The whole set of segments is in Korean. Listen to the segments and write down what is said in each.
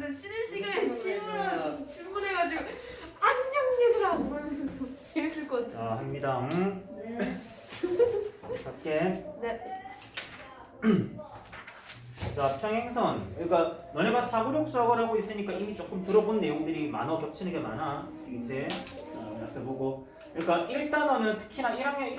그 쉬는 시간에 질문해가지고 안녕 얘들아 그러면서 재밌을 것 같아. 자, 합니다. 네. 갈게. 네. 자, 평행선. 그러니까 너네가 사고력 수학을 하고 있으니까 이미 조금 들어본 내용들이 많아, 겹치는 게 많아. 이제 앞에 보고. 그러니까 1단원은 특히나 1학년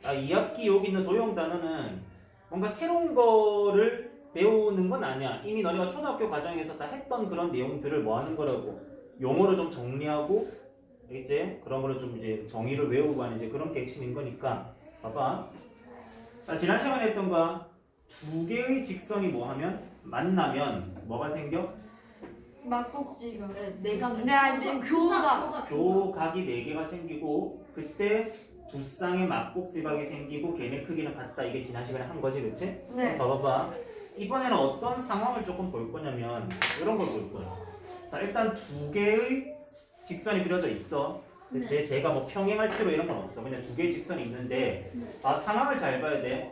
2학기 여기 있는 도형 단원은 뭔가 새로운 거를 배우는 건 아니야. 이미 너네가 초등학교 과정에서 다 했던 그런 내용들을 뭐 하는 거라고. 용어를 좀 정리하고, 알겠지? 그런 거를 좀 이제 정의를 외우고 하는 이제 그런 게 핵심인 거니까. 봐봐. 자, 지난 시간에 했던 거. 두 개의 직선이 뭐 하면? 만나면 뭐가 생겨? 막꼭지가. 내가 근데 이제 교가. 교각이 4개가 생기고 그때 두 쌍의 막꼭지각이 생기고 걔네 크기는 같다. 이게 지난 시간에 한 거지, 그치? 네. 봐봐봐. 이번에는 어떤 상황을 조금 볼 거냐면 이런 걸 볼 거야. 자, 일단 두 개의 직선이 그려져 있어. 그치? 제가 뭐 평행할 필요 이런 건 없어. 그냥 두 개의 직선이 있는데 상황을 잘 봐야 돼.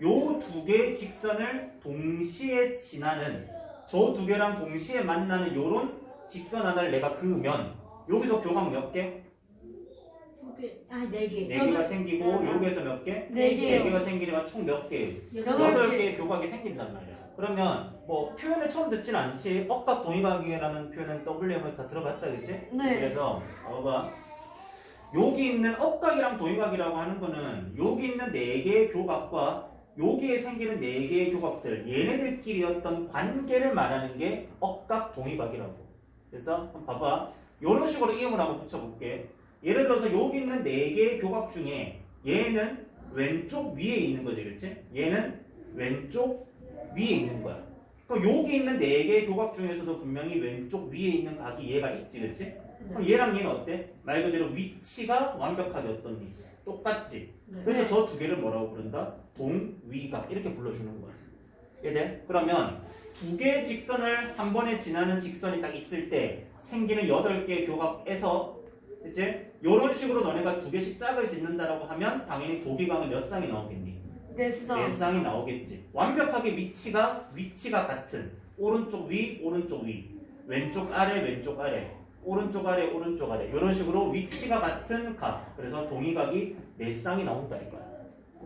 요 두 개의 직선을 동시에 지나는 저 두 개랑 동시에 만나는 요런 직선 하나를 내가 그으면 여기서 교각 몇 개? 4개. 4개가 생기고 여기에서 몇 개? 4개요. 4개가 생기니까 총 몇 개? 8개. 8개의 교각이 생긴단 말이야. 그러면 뭐 표현을 처음 듣진 않지. 억각 동의각이라는 표현은 WM에서 다 들어봤다, 그치? 네. 그래서 봐봐. 여기 있는 억각이랑 동의각이라고 하는 거는 여기 있는 4개의 교각과 여기에 생기는 4개의 교각들, 얘네들끼리 어떤 관계를 말하는 게 억각 동의각이라고. 그래서 한번 봐봐. 이런 식으로 이음을 한번 붙여볼게. 예를 들어서 여기 있는 4개의 교각 중에 얘는 왼쪽 위에 있는 거지, 그렇지? 얘는 왼쪽 위에 있는 거야. 그럼 여기 있는 4개의 교각 중에서도 분명히 왼쪽 위에 있는 각이 얘가 있지, 그렇지? 그럼 얘랑 얘는 어때? 말 그대로 위치가 완벽하게 어떻니? 똑같지? 그래서 저 두 개를 뭐라고 부른다? 동위각 이렇게 불러주는 거야. 이해돼? 그러면 두 개의 직선을 한 번에 지나는 직선이 딱 있을 때 생기는 8개의 교각에서 이제 이런 식으로 너네가 2개씩 짝을 짓는다라고 하면 당연히 도비각은 몇 쌍이 나오겠니? 4쌍. 4쌍이 나오겠지. 완벽하게 위치가 같은 오른쪽 위, 오른쪽 위, 왼쪽 아래, 왼쪽 아래, 오른쪽 아래, 오른쪽 아래 이런 식으로 위치가 같은 각. 그래서 동의각이 4쌍이 나온다 이거야.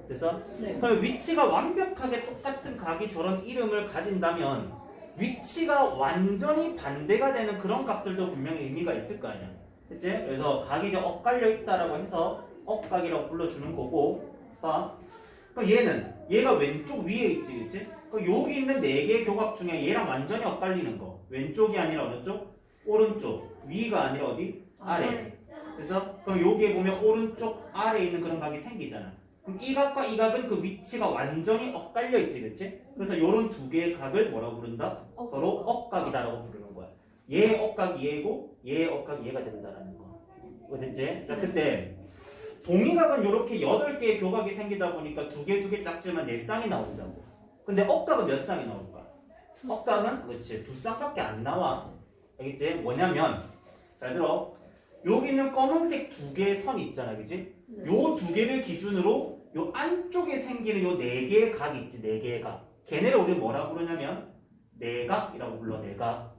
그래서 그럼 위치가 완벽하게 똑같은 각이 저런 이름을 가진다면 위치가 완전히 반대가 되는 그런 각들도 분명히 의미가 있을 거 아니야. 그치? 그래서 각이 이제 엇갈려 있다라고 해서 엇각이라고 불러주는 거고. 그럼 얘가 왼쪽 위에 있지, 그치? 그럼 여기 있는 4개의 교각 중에 얘랑 완전히 엇갈리는 거. 왼쪽이 아니라 어느 쪽? 오른쪽. 위가 아니라 어디? 아래. 그래서 그럼 여기에 보면 오른쪽 아래에 있는 그런 각이 생기잖아. 그럼 이 각과 이 각은 그 위치가 완전히 엇갈려 있지, 그치? 그래서 요런 2개의 각을 뭐라고 부른다? 서로 억각이다라고 부르는 거야. 얘의 억각이 얘고 얘의 억각이 얘가 된다라는 거. 이거 됐지? 자, 그때 동의각은 이렇게 8개의 교각이 생기다 보니까 2개 짝지만 4쌍이 나온다고. 근데 억각은 몇 쌍이 나올까? 억각은 그렇지 2쌍밖에 안 나와. 알겠지? 뭐냐면 잘 들어. 여기 있는 검은색 2개의 선이 있잖아, 그치? 요 2개를 기준으로 요 안쪽에 생기는 요 4개의 각이 있지, 4개의 각. 걔네를 우리 뭐라고 부르냐면 내각이라고 불러, 내각.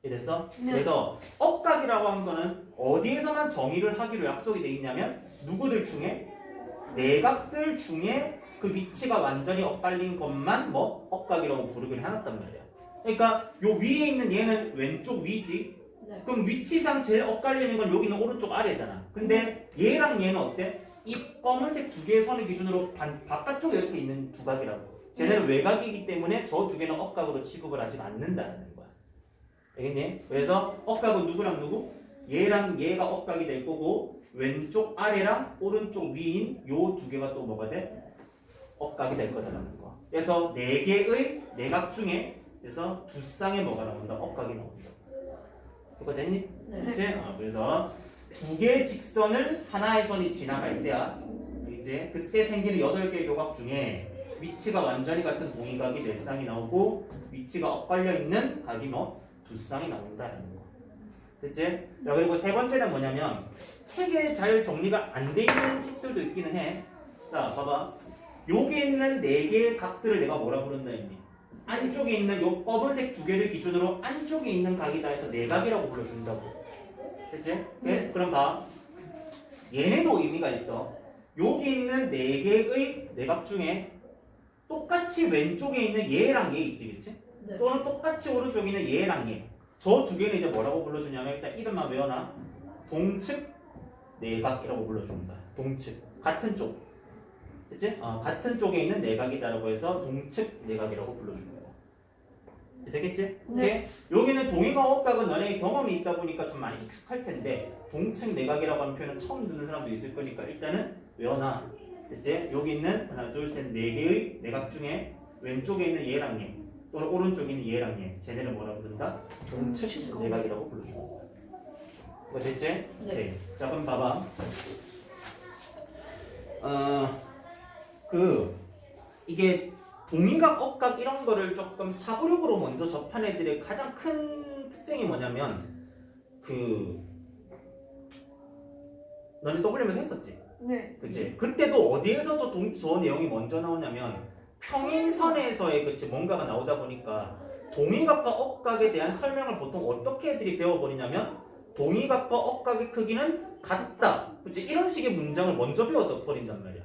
이해됐어? 네. 그래서 억각이라고 하는 거는 어디에서만 정의를 하기로 약속이 돼 있냐면 누구들 중에? 내각들 중에 그 위치가 완전히 엇갈린 것만 뭐 억각이라고 부르기로 해놨단 말이야. 그러니까 요 위에 있는 얘는 왼쪽 위지. 그럼 위치상 제일 엇갈리는 건 여기는 오른쪽 아래잖아. 근데 얘랑 얘는 어때? 이 검은색 2개의 선을 기준으로 바깥쪽에 이렇게 있는 두 각이라고. 쟤네는 외각이기 때문에 저 2개는 억각으로 취급을 하지 않는다는 거야. 알겠니? 그래서 억각은 누구랑 누구? 얘랑 얘가 억각이 될 거고 왼쪽 아래랑 오른쪽 위인 요 2개가 또 뭐가 돼? 억각이 될 거다라는 거. 그래서 4개의 내각 중에 그래서 2쌍에 뭐가 나온다? 억각이 나온다. 그거 됐니? 그치? 그래서 2개의 직선을 하나의 선이 지나갈 때야. 이제 그때 생기는 8개의 교각 중에 위치가 완전히 같은 동의각이 4쌍이 나오고 위치가 엇갈려 있는 각이 뭐 2쌍이 나온다라는 거. 됐지? 자, 그리고 세 번째는 뭐냐면 책에 잘 정리가 안 돼 있는 책들도 있기는 해. 자, 봐봐. 여기 있는 4개의 각들을 내가 뭐라 부른다 했니? 안쪽에 있는 요 검은색 두 개를 기준으로 안쪽에 있는 각이다 해서 내각이라고 불러준다고. 됐지? 네. 그럼 봐. 얘네도 의미가 있어. 여기 있는 네 개의 내각 중에 똑같이 왼쪽에 있는 얘랑 얘 있지, 그치? 네. 또는 똑같이 오른쪽에 있는 얘랑 얘. 저 두 개는 이제 뭐라고 불러주냐면 일단 이름만 외워놔. 동측 내각이라고 불러주는 거야. 동측. 같은 쪽. 됐지? 같은 쪽에 있는 내각이다라고 해서 동측 내각이라고 불러주는 거야. 되겠지? 네. 오케이? 여기는 동의각 억각은 너네 경험이 있다 보니까 좀 많이 익숙할 텐데 동측 내각이라고 하는 표현은 처음 듣는 사람도 있을 거니까 일단은 외워놔. 됐지? 여기 있는 하나, 둘, 셋, 네 개의 내각 중에 왼쪽에 있는 얘랑 얘 또는 오른쪽에 있는 얘랑 얘 쟤네를 뭐라 부른다? 동측 내각이라고 불러주는 거야. 이거 됐지? 네. 오케이. 자 그럼 봐봐. 이게 동의각, 억각 이런 거를 조금 사고력으로 먼저 접한 애들의 가장 큰 특징이 뭐냐면 너네 WM에서 했었지? 네. 그치? 그때도 어디에서 저 내용이 먼저 나오냐면 평행선에서의 그치 뭔가가 나오다 보니까 동의각과 억각에 대한 설명을 보통 어떻게 애들이 배워버리냐면 동의각과 억각의 크기는 같다. 그치? 이런 식의 문장을 먼저 배워버린단 말이야.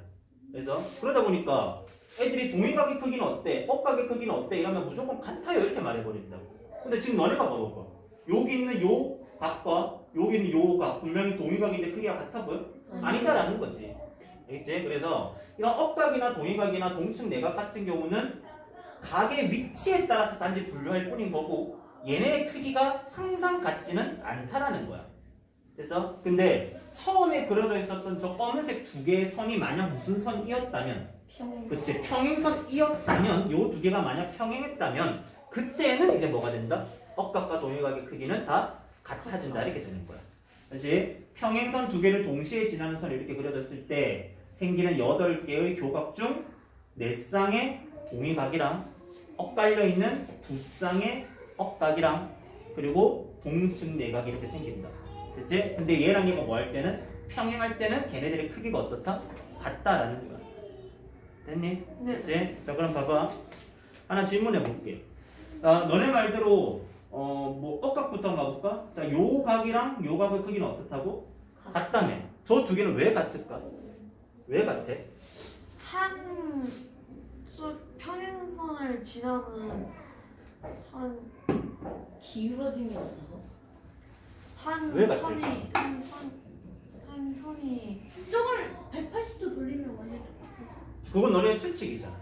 그래서 그러다 보니까 애들이 동의각의 크기는 어때? 억각의 크기는 어때? 이러면 무조건 같아요 이렇게 말해버린다고. 근데 지금 너네가 봐봐. 여기 있는 요 각과 여기 있는 요 각 분명히 동의각인데 크기가 같아 보여? 아니다라는 거지. 알겠지? 그래서 이런 억각이나 동의각이나 동측 내각 같은 경우는 각의 위치에 따라서 단지 분류할 뿐인 거고 얘네의 크기가 항상 같지는 않다라는 거야. 그래서 근데 처음에 그려져 있었던 저 검은색 두 개의 선이 만약 무슨 선이었다면 그치 평행선이었다면 요 두 개가 만약 평행했다면 그때는 이제 뭐가 된다? 억각과 동의각의 크기는 다 같아진다 이렇게 되는 거야. 그렇지? 평행선 두 개를 동시에 지나는 선이 이렇게 그려졌을 때 생기는 8개의 교각 중 4쌍의 동의각이랑 엇갈려 있는 2쌍의 억각이랑 그리고 동측 내각이 이렇게 생긴다. 됐지? 근데 얘랑 얘가 뭐 할 때는 평행할 때는 걔네들의 크기가 어떻다? 같다라는 거야. 됐니? 네. 됐지? 자 그럼 봐봐. 하나 질문해 볼게. 너네 말대로 뭐 억각부터 가볼까? 자, 요 각이랑 요 각의 크기는 어떻다고? 같다며. 저 두 개는 왜 같을까? 왜 같아? 평행선을 지나는 기울어진 게 같아서. 왜 같을까? 한 선이 저걸 180도 돌리면 완전 똑같아서. 그건 너네 추측이잖아.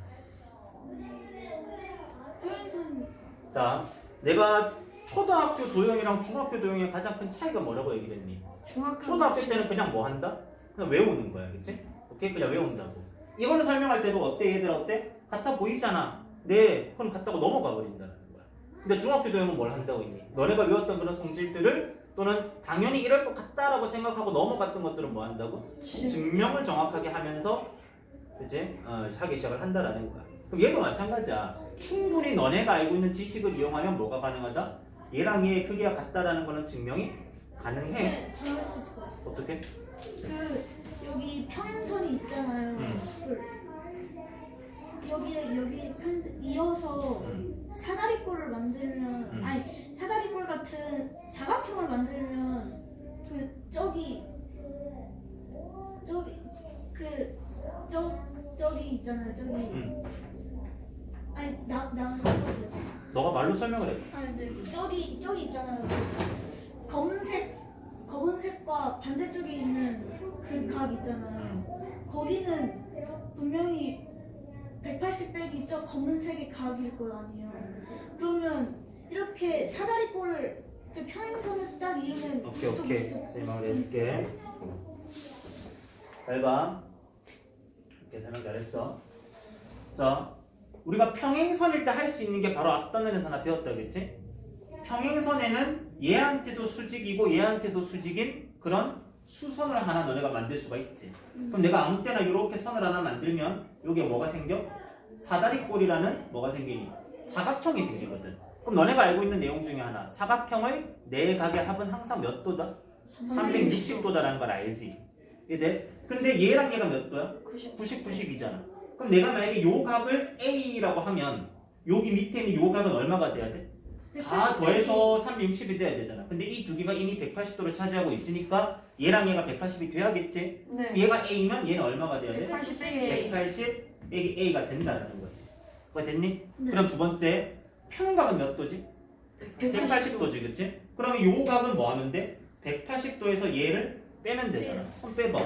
평행선. 자, 내가 초등학교 도형이랑 중학교 도형의 가장 큰 차이가 뭐라고 얘기를 했니? 초등학교 때는 그냥 뭐 한다? 그냥 외우는 거야, 그치? 오케이? 그냥 외운다고. 이거를 설명할 때도 어때? 얘들아 어때? 같아 보이잖아. 네, 그럼 같다고 넘어가 버린다는 거야. 근데 중학교 도형은 뭘 한다고 했니? 너네가 외웠던 그런 성질들을 또는 당연히 이럴 것 같다라고 생각하고 넘어갔던 것들은 뭐 한다고? 증명을 정확하게 하면서 그치? 하기 시작을 한다라는 거야. 그럼 얘도 마찬가지야. 충분히 너네가 알고 있는 지식을 이용하면 뭐가 가능하다? 얘랑 얘의 크기가 같다라는 거는 증명이 가능해. 네, 저할 수 있을 것 같아요. 어떻게? 여기 평행선이 있잖아요. 여기에 평행선 이어서 사다리꼴을 만들면 아니 사다리꼴 같은 사각형을 만들면 저기 있잖아요. 아니 나가서 너가 말로 설명을 해. 아니 네 저기 있잖아요. 검은색과 반대쪽에 있는 그 각 있잖아요. 거기는 분명히 180 빼기 저 검은색의 각일 거 아니에요. 그러면 이렇게 사다리꼴을 저 평행선에서 딱 이으면 오케이. 선생님 말을 해줄게. 잘 봐. 계산을 잘했어. 자, 우리가 평행선일 때 할 수 있는 게 바로 앞단원에서 하나 배웠다겠지? 평행선에는 얘한테도 수직이고 얘한테도 수직인 그런 수선을 하나 너네가 만들 수가 있지. 그럼 내가 아무 때나 이렇게 선을 하나 만들면 여기에 뭐가 생겨? 사다리꼴이라는 뭐가 생기니? 사각형이 생기거든. 그럼 너네가 알고 있는 내용 중에 하나, 사각형의 네 각의 합은 항상 몇 도다? 360도다라는 걸 알지. 이해? 근데 얘랑 얘가 몇 도야? 90, 90이잖아. 그럼 내가 만약에 요 각을 A라고 하면 여기 밑에 있는 요 각은 얼마가 돼야 돼? 다 더해서 360이 돼야 되잖아. 근데 이 두 개가 이미 180도를 차지하고 있으니까 얘랑 얘가 180이 돼야겠지? 네. 얘가 A면 얘는 얼마가 돼야 돼? 180 180 빼기 A가 된다는 거지. 그거 됐니? 네. 그럼 두 번째 평각은 몇 도지? 180도지, 그치? 그러면 요 각은 뭐 하면 돼? 180도에서 얘를 빼면 되잖아. 손 빼봐.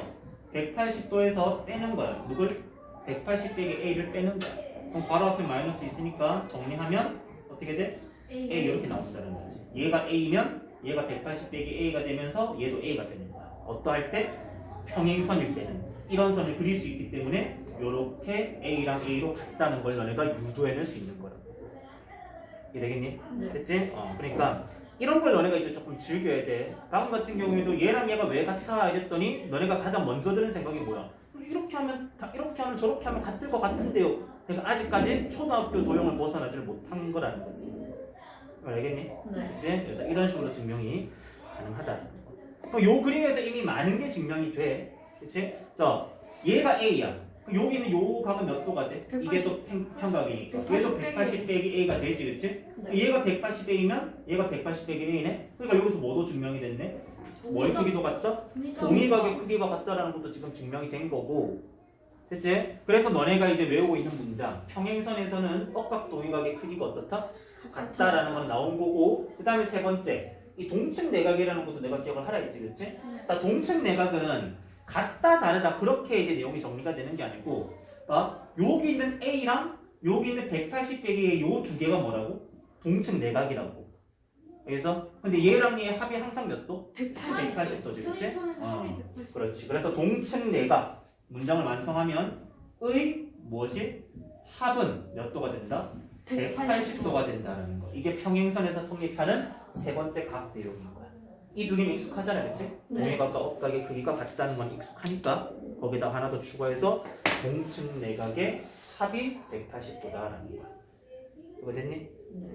180도에서 빼는 거야. 누굴? 180 빼기 A를 빼는 거야. 그럼 바로 앞에 마이너스 있으니까 정리하면 어떻게 돼? A 이렇게 나온다는 거지. 얘가 A면 얘가 180 빼기 A가 되면서 얘도 A가 되는 거야. 어떠할 때? 평행선일 때는 이런 선을 그릴 수 있기 때문에 이렇게 A랑 A로 같다는 걸 너네가 유도해낼 수 있는 거야. 이해되겠니? 네. 됐지? 그러니까 이런 걸 너네가 이제 조금 즐겨야 돼. 다음 같은 경우에도 얘랑 얘가 왜 같아 이랬더니 너네가 가장 먼저 드는 생각이 뭐야? 이렇게 하면 저렇게 하면 같을 것 같은데요. 그러니까 아직까지 초등학교 도형을 벗어나지를 못한 거라는 거지. 알겠니? 네. 이제 그래서 이런 식으로 증명이 가능하다. 그럼 요 그림에서 이미 많은 게 증명이 돼. 그치? 자, 얘가 A야. 그럼 여기는 요 각은 몇 도가 돼? 180. 이게 또 평각이니까. 180 얘도 180 빼기 A가 되지, 그치? 네. 얘가 180 A면 얘가 180 빼기 A네? 그러니까 여기서 뭐도 증명이 됐네? 뭐의 크기도 같다? 동의각의 크기가 같다라는 것도 지금 증명이 된 거고. 됐지? 그래서 너네가 이제 외우고 있는 문장. 평행선에서는 억각 동의각의 크기가 어떻다? 같다라는 건 나온 거고. 그 다음에 세 번째. 이 동측 내각이라는 것도 내가 기억을 하라 했지, 그치? 자, 동측 내각은 같다, 다르다. 그렇게 이제 내용이 정리가 되는 게 아니고, 여기 있는 A랑 여기 있는 180 빼기의 요 두 개가 뭐라고? 동측 내각이라고. 그래서, 근데 얘랑 얘의 합이 항상 몇 도? 180도지, 그치? 평행선에서 합이 180. 그렇지. 그래서 동측 내각 문장을 완성하면 의 무엇이? 합은 몇 도가 된다? 180도가 된다는 거. 이게 평행선에서 성립하는 세 번째 각 내용인 거야. 이 두 개는 익숙하잖아, 그치? 네. 동의각과 억각의 크기가 같다는 건 익숙하니까 거기다 하나 더 추가해서 동측 내각의 합이 180도다라는 거야. 이거 됐니?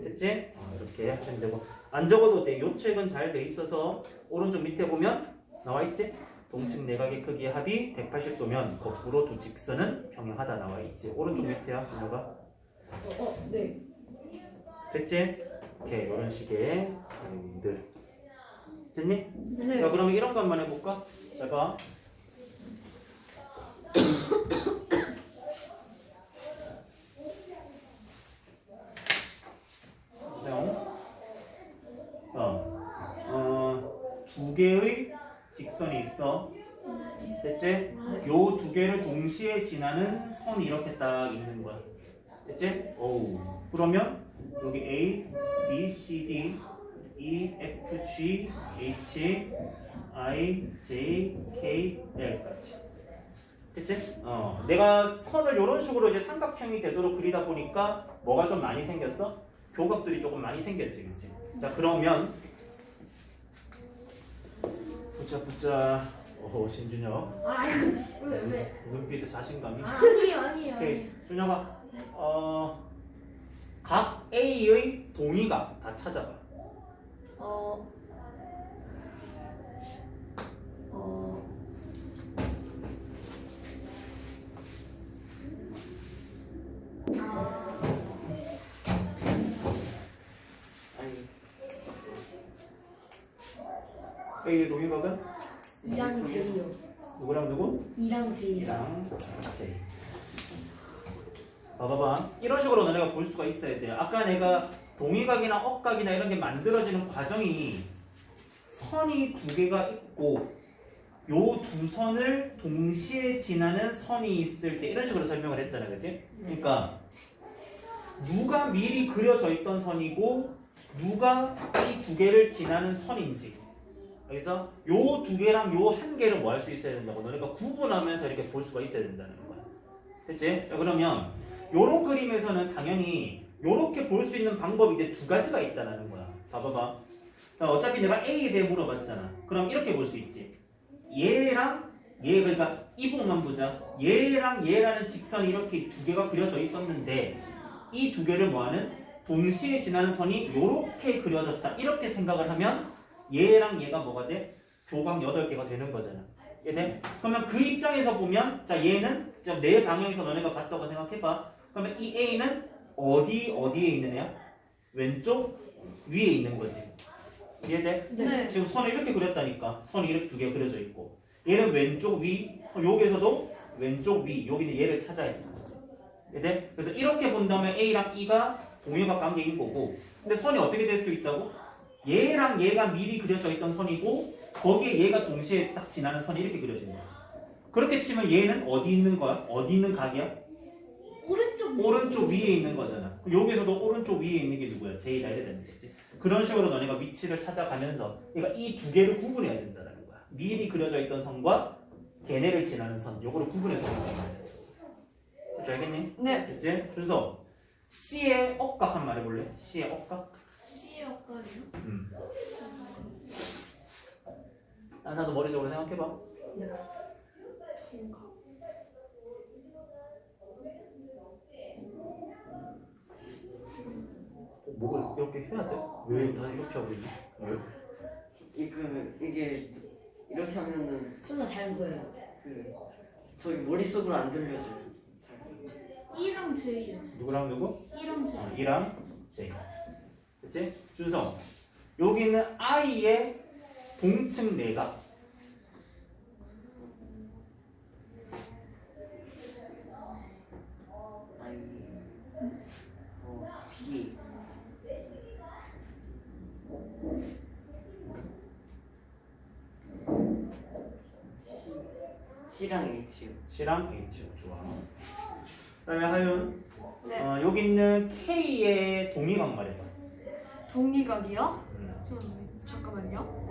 됐지? 이렇게 하시면 되고 안 적어도 돼. 요 책은 잘 돼 있어서 오른쪽 밑에 보면 나와 있지? 동측 내각의 크기의 합이 180도면 거꾸로 두 직선은 평행하다 나와 있지. 오른쪽 밑에야 준호가. 네. 됐지? 오케이, 이런 식의 그림들. 됐니? 네. 자, 그러면 이런 거 한번 해볼까? 자, 봐. 두 개의 직선이 있어. 됐지? 요 두 개를 동시에 지나는 선이 이렇게 딱 있는 거야. 됐지? 오. 그러면 여기 A, B, C, D, E, F, G, H, I, J, K, L까지. 됐지? 내가 선을 이런 식으로 이제 삼각형이 되도록 그리다 보니까 뭐가 좀 많이 생겼어? 교각들이 조금 많이 생겼지, 그치? 자, 그러면 붙자. 오, 신준혁. 아니, 왜? 눈빛에 자신감이. 아니에요. 오케이, 준혁아. 각 A의 동의각 다 찾아봐. A의 동의각은 2랑 J요. 누구랑 누구? 2랑 J. 2랑 J. 봐봐봐. 이런 식으로 너네가 볼 수가 있어야 돼. 아까 내가 동의각이나 억각이나 이런 게 만들어지는 과정이 선이 두 개가 있고 요 두 선을 동시에 지나는 선이 있을 때 이런 식으로 설명을 했잖아, 그치? 그러니까 누가 미리 그려져 있던 선이고 누가 이 두 개를 지나는 선인지, 그래서 요 두 개랑 요 한 개를 뭐 할 수 있어야 된다고 너네가 구분하면서 이렇게 볼 수가 있어야 된다는 거야. 됐지? 자, 그러면 요런 그림에서는 당연히 요렇게 볼 수 있는 방법이 이제 두 가지가 있다는 거야. 봐봐봐. 자, 어차피 내가 A에 대해 물어봤잖아. 그럼 이렇게 볼 수 있지. 얘랑 얘, 그러니까 이 부분만 보자. 얘랑 얘라는 직선이 이렇게 두 개가 그려져 있었는데 이 두 개를 뭐하는? 동시에 지나는 선이 요렇게 그려졌다. 이렇게 생각을 하면 얘랑 얘가 뭐가 돼? 교각 8개가 되는 거잖아. 이해돼? 그러면 그 입장에서 보면 자, 얘는 내 방향에서 너네가 봤다고 생각해봐. 그러면 이 A는 어디에 있는 애야? 왼쪽 위에 있는 거지. 이해돼? 네. 지금 선을 이렇게 그렸다니까. 선이 이렇게 두 개 그려져 있고 얘는 왼쪽 위, 여기에서도 왼쪽 위, 여기는 얘를 찾아야 되는 거지. 이해돼? 그래서 이렇게 본다면 A랑 E가 동일각 관계인 거고, 근데 선이 어떻게 될 수도 있다고? 얘랑 얘가 미리 그려져 있던 선이고 거기에 얘가 동시에 딱 지나는 선이 이렇게 그려지는 거지. 그렇게 치면 얘는 어디 있는 거야? 어디 있는 각이야? 오른쪽 위에 있는 거잖아. 여기서도 오른쪽 위에 있는 게 누구야? J다 이래 되는 거지. 그런 식으로 너네가 위치를 찾아가면서 그러니까 이 두 개를 구분해야 된다는 거야. 미리 그려져 있던 선과 걔네를 지나는 선, 요거를 구분해서 보셔야 돼. 그렇죠? 알겠니? 네. 됐지? 준서, C의 억각 한 번 말해볼래? C의 억각? C의 역할이요? 한사도 머릿속으로 생각해봐. 뭐가 이렇게 해야 돼? 왜 다 이렇게 하고 있니? 왜? 이게 이렇게 하면은 존나 잘 보여요. 저희 머릿속으로 안 들려져요. E랑 J요. 누구랑 누구? E랑 J. E랑 J. 그치? 준성, 여기는 I의 동층 내각. 아니, B. C랑 H요. C랑 H. 좋아. 그 다음에 하윤, 네. 여기 있는 K의 동의각 말해봐. 동리각이요? 잠깐만요.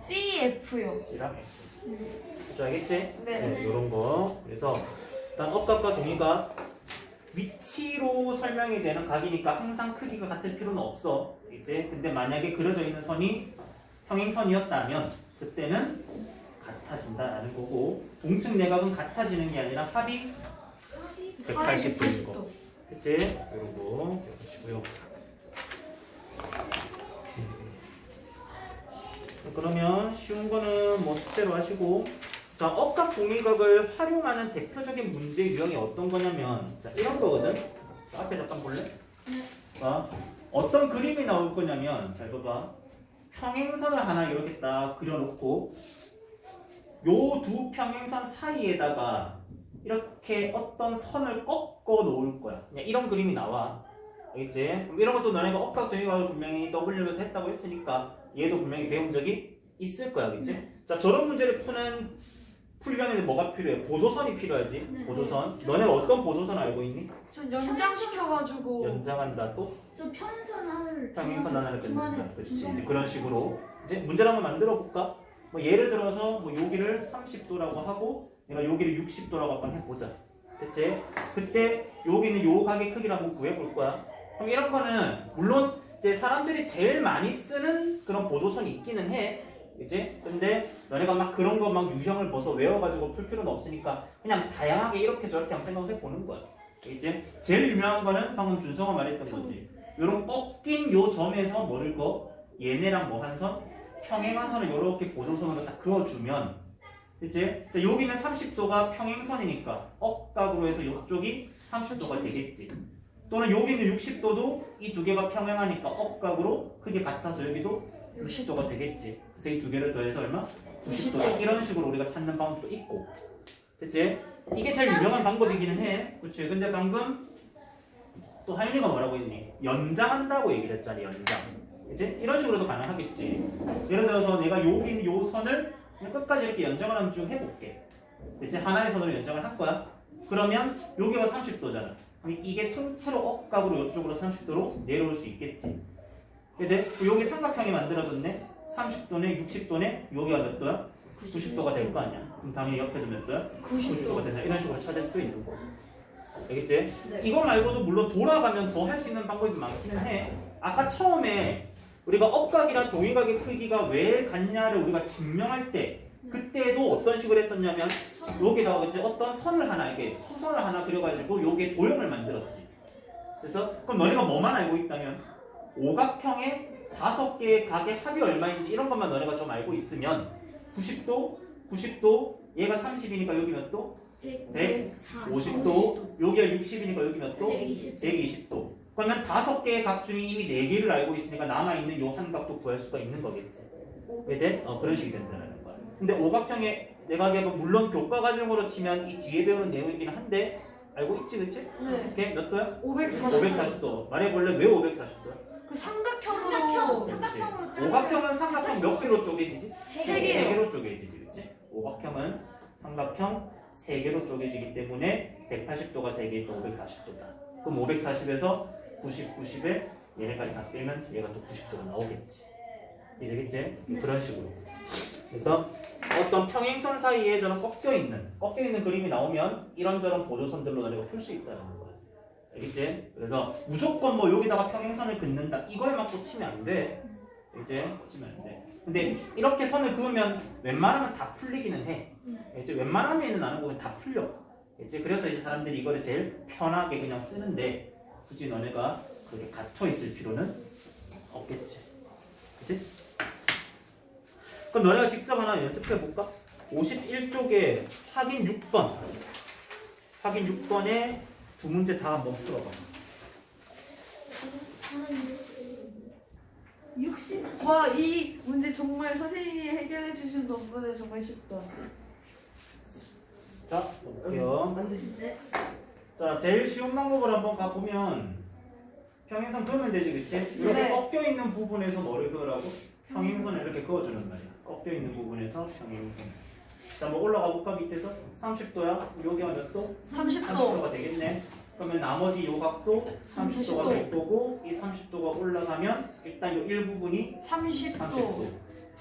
CF요. C랑 H. 그쵸, 알겠지? 네. 요런 거. 그래서 일단 억각과 동의각 위치로 설명이 되는 각이니까 항상 크기가 같을 필요는 없어. 이제 근데 만약에 그려져 있는 선이 평행선이었다면 그때는 같아진다라는 거고, 동층 내각은 같아지는 게 아니라 합이 180도인 거. 그치? 요런 거 기억하시고요. 그러면 쉬운 거는 뭐 숙제로 하시고, 자, 억각 동의각을 활용하는 대표적인 문제 유형이 어떤 거냐면, 자, 이런 거거든. 자, 앞에 잠깐 볼래? 자, 어떤 그림이 나올 거냐면, 잘 봐봐. 평행선을 하나 이렇게 딱 그려놓고 요 두 평행선 사이에다가 이렇게 어떤 선을 꺾어 놓을 거야. 그냥 이런 그림이 나와. 알겠지? 그럼 이런 것도 너네가 억각 동의각을 분명히 W에서 했다고 했으니까 얘도 분명히 배운 적이 있을 거야. 알겠지? 자, 저런 문제를 풀려면 뭐가 필요해? 보조선이 필요하지? 네. 보조선. 너네 어떤 보조선 알고 있니? 전 연장시켜가지고 연장한다. 또 저 평행선 하나를 평행선 하나를 중간에 끊는다. 그렇지. 중간에 이제 그런 식으로 이제 문제를 한번 만들어 볼까? 뭐 예를 들어서 뭐 여기를 30도라고 하고 내가 여기를 60도라고 한번 해보자. 됐지? 그때 여기는 요 각의 크기를 한번 구해볼 거야. 그럼 이런 거는 물론 이제 사람들이 제일 많이 쓰는 그런 보조선이 있기는 해. 그치? 근데 너네가 막 그런 거 막 유형을 벗어 외워가지고 풀 필요는 없으니까 그냥 다양하게 이렇게 저렇게 한번 생각을 해보는 거야. 이제 제일 유명한 거는 방금 준서가 말했던 거지. 요런 꺾인 요 점에서 뭐를 거? 얘네랑 뭐 한 선? 평행한 선을 요렇게 보조선으로 딱 그어주면, 그치? 자, 여기는 30도가 평행선이니까 억각으로 해서 요쪽이 30도가 되겠지. 또는 여기는 60도도 이 두 개가 평행하니까 억각으로 크게 같아서 여기도 60도가 되겠지. 그래서 이 두 개를 더해서 얼마? 90도. 이런 식으로 우리가 찾는 방법도 있고. 됐지? 이게 제일 유명한 방법이기는 해. 그치? 근데 방금 또 하윤이가 뭐라고 했니? 연장한다고 얘기를 했잖아. 연장. 그치? 이런 식으로도 가능하겠지. 예를 들어서 내가 여기 있는 요 선을 그냥 끝까지 이렇게 연장을 한번 쭉 해볼게. 그치? 하나의 선으로 연장을 할 거야. 그러면 여기가 30도잖아. 그럼 이게 통째로 억각으로 이쪽으로 30도로 내려올 수 있겠지. 근데 여기 삼각형이 만들어졌네. 30도네, 60도네, 여기가 몇 도야? 90도가 될 거 아니야. 그럼 당연히 옆에도 몇 도야? 90도가 된다. 이런 식으로 찾을 수도 있는 거고. 알겠지? 네. 이거 말고도 물론 돌아가면 더 할 수 있는 방법이 많기는 해. 아까 처음에 우리가 억각이랑 동의각의 크기가 왜 같냐를 우리가 증명할 때 그때도 어떤 식으로 했었냐면 여기다가 그치? 어떤 선을 하나 이렇게 수선을 하나 그려가지고 여기에 도형을 만들었지. 그래서 그럼 너네가 뭐만 알고 있다면 오각형의 5개의 각의 합이 얼마인지 이런 것만 너네가 좀 알고 있으면 90도, 90도, 얘가 30이니까 여기 몇 도? 150도. 여기가 60이니까 여기 몇 도? 120도. 120도. 그러면 5개의 각 중에 이미 4개를 알고 있으니까 남아있는 요 한 각도 구할 수가 있는 거겠지. 왜? 그런 식이 된다는 거야. 근데 오각형의 내각액은 물론 교과 과정으로 치면 이 뒤에 배우는 내용이긴 한데 알고 있지, 그치? 네. 이렇게 몇 도야? 540. 540도. 말해볼래? 왜 540도야? 그 삼각형으로. 삼각형으로 짜는 오각형은 삼각형 몇 개로 쪼개지지? 세 개요. 3개로 쪼개지지, 그치? 오각형은 삼각형 3개로 쪼개지기 때문에 180도가 3개 있고 540도다. 그럼 540에서 90, 90에 얘네까지 다 빼면 얘가 또 90도가 나오겠지. 이해되겠지? 그런 식으로. 그래서 어떤 평행선 사이에 저런 꺾여 있는 그림이 나오면 이런저런 보조선들로 너네가 풀 수 있다는 거야. 알겠지? 그래서 무조건 뭐 여기다가 평행선을 긋는다 이거에만 꽂히면 안 돼. 이제 꽂히면 안 돼. 근데 이렇게 선을 그으면 웬만하면 다 풀리기는 해. 이제 웬만하면은 나는 보면 다 풀려. 이제 그래서 이제 사람들이 이거를 제일 편하게 그냥 쓰는데 굳이 너네가 그렇게 갇혀 있을 필요는 없겠지. 그치? 그럼 너네가 직접 하나 연습해 볼까? 51쪽에 확인 6번. 확인 6번에 두 문제 다 한번 풀어봐. 60. 와, 이 문제 정말 선생님이 해결해 주신 덕분에 정말 쉽다. 자, 볼게요. 네. 자, 제일 쉬운 방법을 한번 가보면 평행선 그으면 되지, 그치? 이렇게 네. 꺾여 있는 부분에서 뭐를 그으라고? 평행선을 이렇게 그어주는 말이야. 꺾여 있는 부분에서 평행선. 자, 뭐 올라가 볼까? 밑에서 30도야. 여기가 몇 도? 30도. 30도가 되겠네. 그러면 나머지 요 각도 30도가 30도. 될 거고 이 30도가 올라가면 일단 요 일부분이 30도. 30도.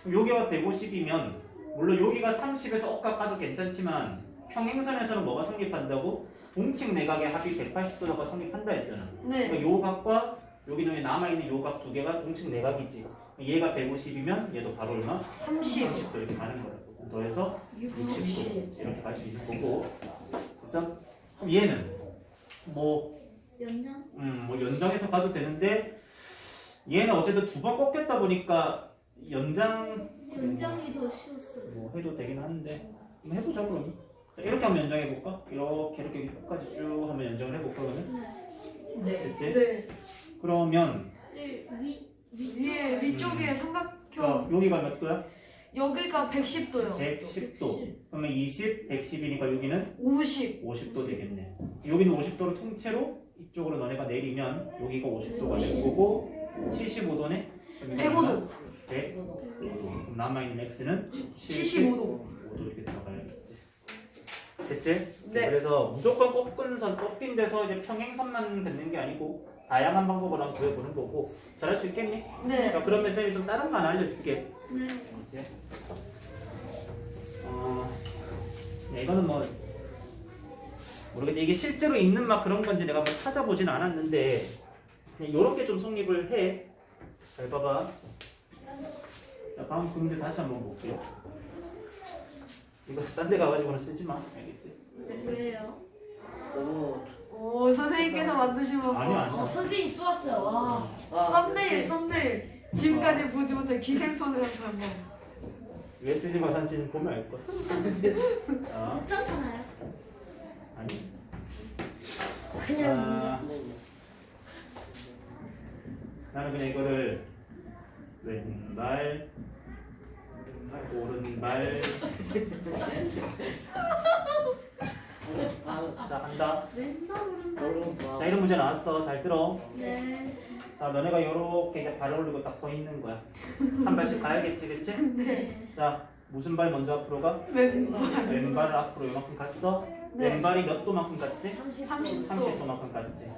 그럼 여기가 150이면 물론 여기가 30에서 억각 가도 괜찮지만 평행선에서는 뭐가 성립한다고? 동측 내각의 합이 180도가 성립한다 했잖아. 네. 그러니까 요 각과 여기 눈에 남아있는 요 각 두 개가 동측 내각이지. 얘가 150이면 얘도 바로 얼마? 30. 30도 이렇게 가는 거라고. 더해서 60도 이렇게 갈 수 있는 거고. 그래서 그럼 얘는 뭐 연장? 뭐 연장해서 가도 되는데 얘는 어쨌든 두 번 꺾였다 보니까 연장이 더 쉬웠어요. 뭐 해도 되긴 하는데 한번 해보자 그러면. 자, 이렇게 한번 연장해 볼까? 이렇게 끝까지 쭉 한번 연장을 해볼까 그러면? 네. 됐지? 네. 그러면 위에 위쪽에 삼각형. 여기가 몇 도야? 여기가 110도요. 110도. 그러면 20, 110이니까 여기는 50. 50도 되겠네. 여기는 50도를 통째로 이쪽으로 너네가 내리면 여기가 50도가 될 거고 75도네? 105도. 105도. 그럼 남아있는 x는 75도. 5도 이렇게 들어가야겠지. 됐지? 네. 그래서 무조건 꺾인 데서 이제 평행선만 긋는 게 아니고 다양한 방법으로 한번 구해보는 거고 잘할 수 있겠니? 네. 자, 그러면 쌤이 좀 다른 거 하나 알려줄게. 네. 이제 네, 이거는 뭐 모르겠다. 이게 실제로 있는 막 그런 건지 내가 한번 찾아보진 않았는데 그냥 요렇게 좀 성립을 해. 잘 봐봐. 자, 다음 그 문제 다시 한번 볼게요. 이거 딴 데 가가지고는 쓰지 마. 알겠지? 왜요? 너무 오, 선생님께서 만드신 거. 아니야. 선생님 수학자 와. 썸네일. 지금까지 보지 못한 기생천을 한 거. 왜 쓰지 말았는지는 보면 알 거야. 자, 복잡하나요? 아니. 그냥 아, 나는 그냥 이거를 왼발, 오른발. 자, 간다. 왼발 오른발. 너무 자, 이런 문제 나왔어. 잘 들어. 네. 자, 너네가 요렇게 이제 발을 올리고 딱 서 있는 거야. 한 발씩 가야겠지, 그치? 네. 자, 무슨 발 먼저 앞으로 가? 왼발. 왼발을 앞으로 요만큼 갔어? 네. 왼발이 몇 도만큼 갔지? 30도. 30도만큼 갔지.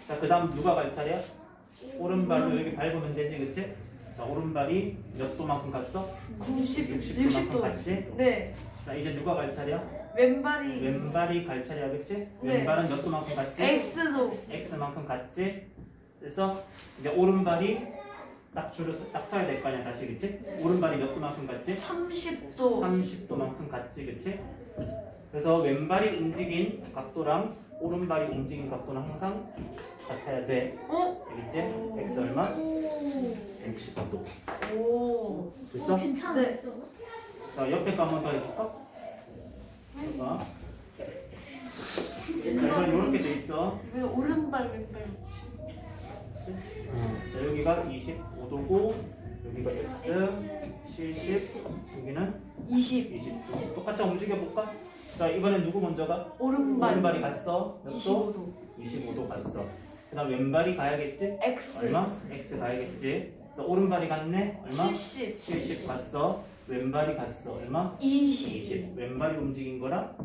자, 그 다음 누가 갈 차례야? 오른발로 여기 밟으면 되지, 그치? 자, 오른발이 몇 도만큼 갔어? 60도만큼 60도. 갔지? 네. 자, 이제 누가 갈 차례야? 왼발이 왼발이 갈 차례야, 그치? 네. 왼발은 몇 도만큼 갔지? X도. X만큼 갔지? 그래서 이제 오른발이 딱 줄을 딱 서야 될 거 아니야, 다시, 그치? 오른발이 몇 도만큼 갔지? 30도. 30도만큼 갔지, 그치? 그래서 왼발이 움직인 각도랑 오른발이 움직인 각도는 항상 같아야 돼. 어? 알겠지? X 얼마? 60도. 오. 됐어? 괜찮아요. 네. 저거? 자, 옆에 거 한번 더 해볼까? 봐. 이건 이렇게 돼 있어. 왜 오른발 왼발? 자, 여기가 25도고 여기가 x 70, 여기는 20. 똑같이 움직여 볼까? 자, 이번엔 누구 먼저 가? 오른발 오른발이 갔어. 몇 도? 25도. 25도 갔어. 그다음 왼발이 가야겠지? X 얼마? x 가야겠지. 또 오른발이 갔네. 얼마? 70 갔어. 왼발이 갔어. 얼마? 20. 왼발이 움직인 거랑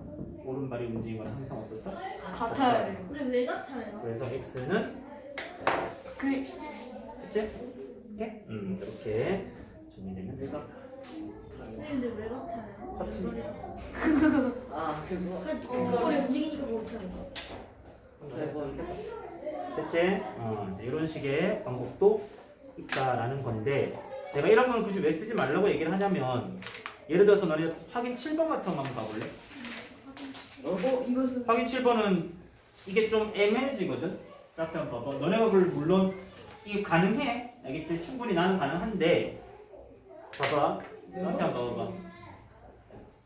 오른발이 움직인 거랑 항상 어떨까? 같아야 돼요. 근데 왜 같아요? 그래서 x는 그 됐지? 이렇게? 이렇게 정리되면 될까? 근데 왜 같아요? 커튼. 아 그거 머리 움직이니까 그렇잖아요. 됐지? 이제 이런 식의 방법도 있다라는 건데 내가 이런 건 굳이 왜 쓰지 말라고 얘기를 하냐면 예를 들어서 너네 확인 7번 같은 거 한번 봐볼래? 이것은 확인 7번은 이게 좀 애매해지거든? 자, 한번 봐봐. 너네가 물론 이게 가능해. 알겠지? 충분히 나는 가능한데 봐봐. 자, 한번 봐봐.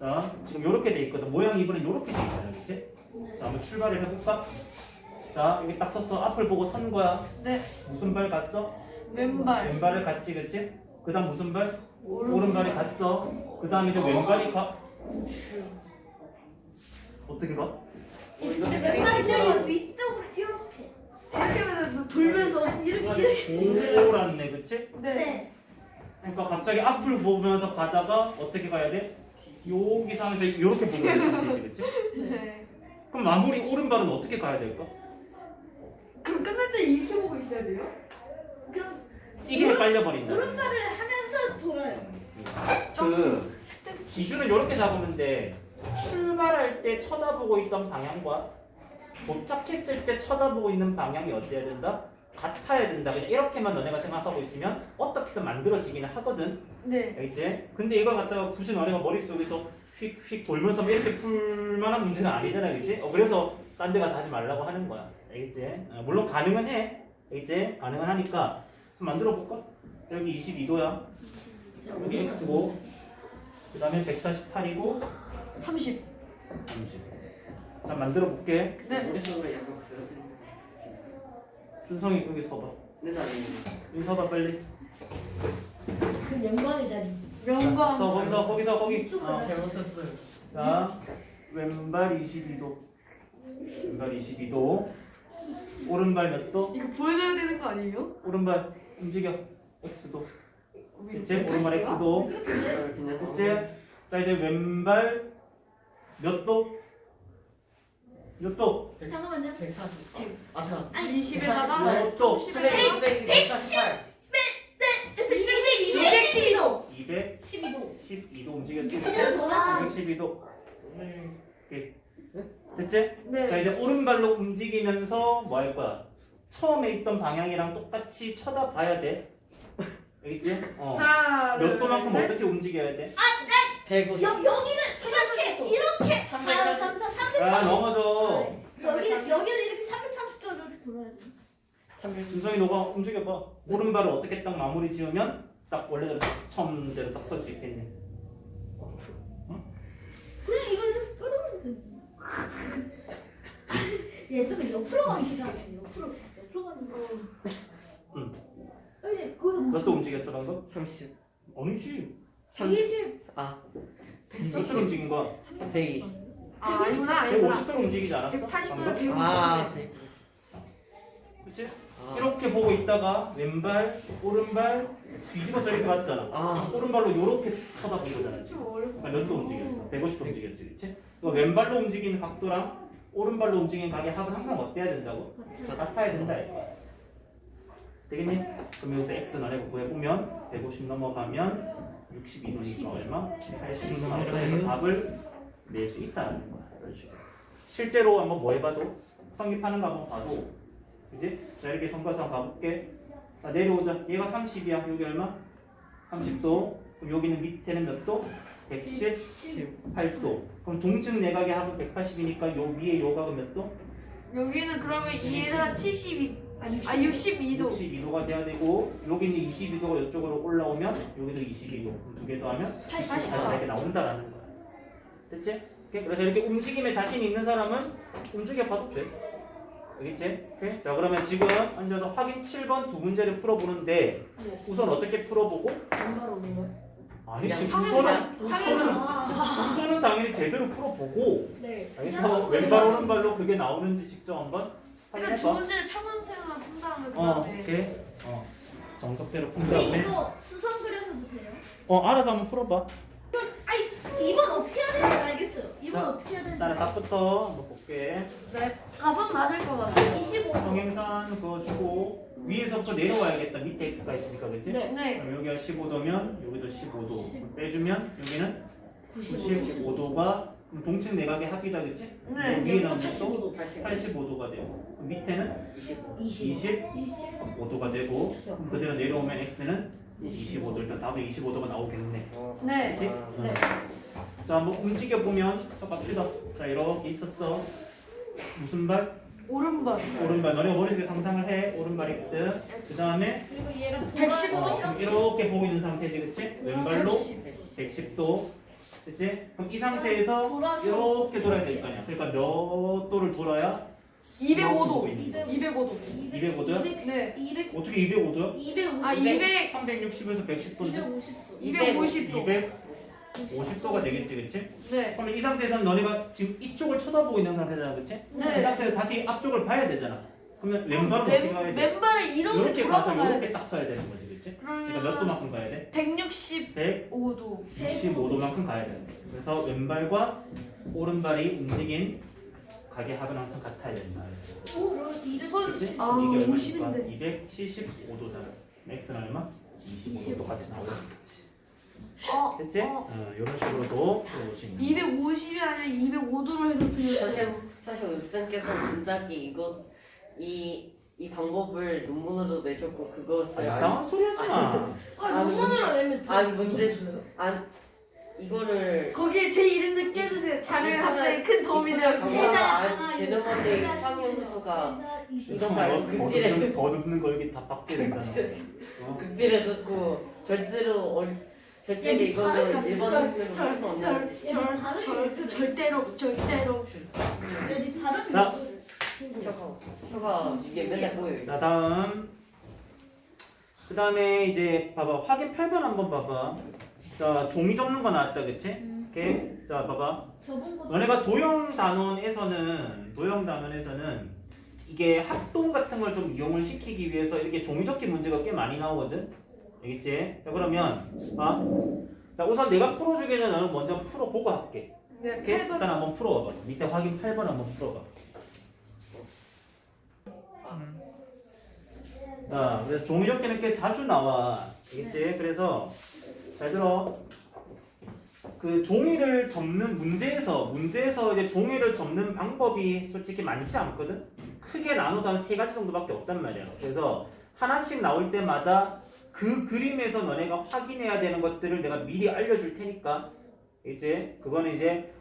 자, 지금 이렇게 돼 있거든. 모양이 이번엔 이렇게 돼 있잖아. 알겠지? 자, 한번 출발을 해볼까? 자, 여기 딱 섰어. 앞을 보고 선 거야. 네 무슨 발 갔어? 왼발 왼발을 갔지, 그치? 그 다음 무슨 발? 오른발이 갔어. 그 다음 이제 왼발이 가. 어떻게 가? 근데 왼발이 위쪽으로 이렇게. 이렇게 하면 돌면서 이렇게. 돌았네, 그치? 네 그러니까 갑자기 앞을 보면서 가다가 어떻게 가야 돼? 여기 상에서 이렇게 보면 되는 상태지, 그치? 네. 그럼 마무리 오른발은 어떻게 가야 될까? 그럼 끝날 때 이렇게 보고 있어야 돼요? 그럼 이게 헷갈려버린다. 오른발을 하면서 돌아요. 그 기준은 이렇게 잡으면 돼. 출발할 때 쳐다보고 있던 방향과 도착했을 때 쳐다보고 있는 방향이 어때야 된다? 같아야 된다. 그냥 이렇게만 너네가 생각하고 있으면 어떻게든 만들어지기는 하거든. 네 알겠지? 근데 이걸 갖다가 굳이 너네가 머릿속에서 휙휙 돌면서 이렇게 풀만한 문제는 아니잖아, 그치? 그래서 딴 데 가서 하지 말라고 하는 거야. 알겠지? 물론 가능은 해. 알겠지? 가능은 하니까 만들어 볼까? 여기 22도야. 여기 x고 그 다음에 148이고 30 30. 자, 만들어 볼게. 네 머릿속으로 약간 그렸습니다. 준성이 여기 서봐. 근데 아니에요. 여기 서봐 빨리. 그 영광의 자리. 명방 거기. 이쪽으로 잘못 썼어요. 자, 왼발 22도. 왼발 22도. 오른발 몇 도? 이거 보여줘야 되는 거 아니에요? 오른발 움직여. x도. 우리 그치? 오른발 x도. 그냥 그치? 자, 이제 왼발 몇 도? 몇 도? 잠깐만요. 140. 아 잠깐. 아니 20에다가 몇 도? 110에다가 212도. 212도 12도. 움직였지? 그냥 돌아. 212도. 오케이. 됐지? 자, 네 이제 오른발로 움직이면서 뭐 할 거야? 처음에 있던 방향이랑 똑같이 쳐다봐야 돼. 알겠지? 하나 몇 도만큼 둘, 셋. 어떻게 움직여야 돼? 150. 여기는 이렇게 330. 아, 넘어져. 여기는 이렇게 330도 이렇게 돌아야지. 300. 준성이 너가 움직여봐. 오른발을 어떻게 딱 마무리 지으면 딱 원래대로 처음대로 딱 설 수 있겠네. 그냥 이걸 좀 끌으면 돼. 얘 좀 옆으로 가기 시작해. 옆으로 가는 거. 응. 아니 거기서 몇 도 움직였어 방금? 30. 아니지. 120. 아. 몇 도로 움직인 거야? 120. 아 아니구나 아니구나 150도로 움직이지 않았어? 180도에 방금? 150 아. 그치? 아. 이렇게 보고 있다가 왼발, 오른발 뒤집어서 이렇게 봤잖아. 아. 오른발로 이렇게 쳐다본 거잖아. 좀 어렵다 그러니까 몇 도 움직였어? 150도 움직였지, 그치? 그 왼발로 움직이는 각도랑 오른발로 움직이는 각의 합은 항상 어때야 된다고? 같아야 된다 이거. 되겠니? 그럼 여기서 x 나래고 구해보면 150 넘어가면 62도니까 얼마? 80 넘어가서 해서 답을 낼 수 있다는 거야. 이런 식으로. 실제로 한번 뭐 해봐도 성립하는 거 한번 봐도 그지? 자, 이렇게 선거상 가볼게. 자, 내려오자. 얘가 30이야. 여기 얼마? 30도. 그럼 여기는 밑에는 몇 도? 118도. 그럼 동측 내각의 합은 180이니까 요 위에 요 각은 몇 도? 여기는 그러면 2에서 72 62도 62도가 돼야 되고 여기는 22도가 이쪽으로 올라오면 여기도 22도. 두 개 더하면 80. 80도 이렇게 나온다라는 거야. 됐지? 오케이? 그래서 이렇게 움직임에 자신이 있는 사람은 움직여봐도 돼. 알겠지? 오케이? 자 그러면 지금 앉아서 확인 7번 두 문제를 풀어보는데 네. 우선 어떻게 풀어보고? 왼발 오는 거요? 아니 지금 항상 우선은 당연히 제대로 풀어보고 네. 알겠어? 왼발 오른발로 그게 나오는지 직접 한번 그러니까 두 확인해봐. 문제를 평원태우나 푼 다음에 그 어, 다음에 오케이. 정석대로 푼 근데 다음에 이거 수선 그려서도 돼요? 알아서 한번 풀어봐. 이번 어떻게 해야 되는지 알겠어요. 이번 자, 어떻게 해야 되는지 나는 알겠어요. 답부터 한번 볼게. 네, 답은 맞을 것 같아요. 25. 평행선 그거 주고 위에서부터 내려와야겠다. 밑에 x가 있으니까 그렇지? 네. 네. 그럼 여기가 15도면 여기도 15도 빼주면 여기는 95도가 동측 내각의 합이다 그치? 네. 위에 나오는 또 85도 85. 85도가 되고 그럼 밑에는 25. 25도가 되고 그럼 그대로 내려오면 x는 25도. 일단 답은 25도가 나오겠네. 네. 그치? 네. 자 한번 움직여보면 갑시다. 자 이렇게 있었어. 무슨 발? 오른발. 오른발. 너네가 머릿속에 상상을 해. 오른발 x. 그 다음에 그리고 얘가 115도? 이렇게 보고 있는 상태지 그치? 왼발로 110도. 그치? 그럼 이 상태에서 돌아서. 이렇게 돌아야 될 거 아니야. 그러니까 몇 도를 돌아야 205도. 205도. 205도. 205도야? 네. 200. 어떻게 205도야? 250. 아, 200. 360에서 110도인데 250도. 250도. 250도가 되겠지 그치? 네. 그러면 이 상태에서는 너네가 지금 이쪽을 쳐다보고 있는 상태잖아 그치? 네. 이 상태에서 다시 앞쪽을 봐야 되잖아. 그러면 왼발은 어떻게 가야 돼? 왼발을 이렇게 이렇게 돌아서 가서 가야 이렇게 돼. 딱 서야 되는 거지 그치? 그러니까 몇 그러면 도만큼 가야 돼? 165도. 165도만큼 가야 돼. 그래서 왼발과 오른발이 움직인 각의 합은 항상 같아야 된다. 그치? 아, 이게 얼마니까? 50인데. 275도잖아. x는 얼마? 25도 똑같이 나오겠지. 됐지? 이런 식으로도 풀어보시면 250이 아니라 205도로 해서 틀렸어요. 사실 은쌤께서 진작에 이 방법을 논문으로 내셨고 그것을 이상한 소리 하지 마. 논문으로 내면 아니 문제 이거를 거기에 제 이름도 껴주세요. 자료에 갑자기 큰 도움이 되었습니다. 제자 개념원의 상현수가 이거 더 말고 극딜에 더 듣는 거 여기 다 박제된다. 극딜에 넣고 절대로 이거를 일반 학교로 할수 없는 절대로. 자. 표가 이게 맨날 보여요. 자 다음 그 다음에 이제 봐봐 확인 8번 한번 봐봐. 자 종이 접는 거 나왔다 그치? 오케이. 자 봐봐. 너네가 도형 단원에서는 이게 합동 같은 걸 좀 이용을 시키기 위해서 이렇게 종이 접기 문제가 꽤 많이 나오거든. 알겠지? 자 그러면 자 우선 내가 풀어주기 전에 나는 먼저 풀어보고 할게. 네, 오케이? 8번. 일단 한번 풀어봐. 밑에 확인 8번 한번 풀어봐. 자, 그래서 종이 접기는 꽤 자주 나와. 알겠지? 그래서 잘 들어. 그 종이를 접는 문제에서 이제 종이를 접는 방법이 솔직히 많지 않거든. 크게 나눠도 한 3가지 정도밖에 없단 말이야. 그래서 하나씩 나올 때마다 그 그림에서 너네가 확인해야 되는 것들을 내가 미리 알려줄 테니까. 이제 그거는 이제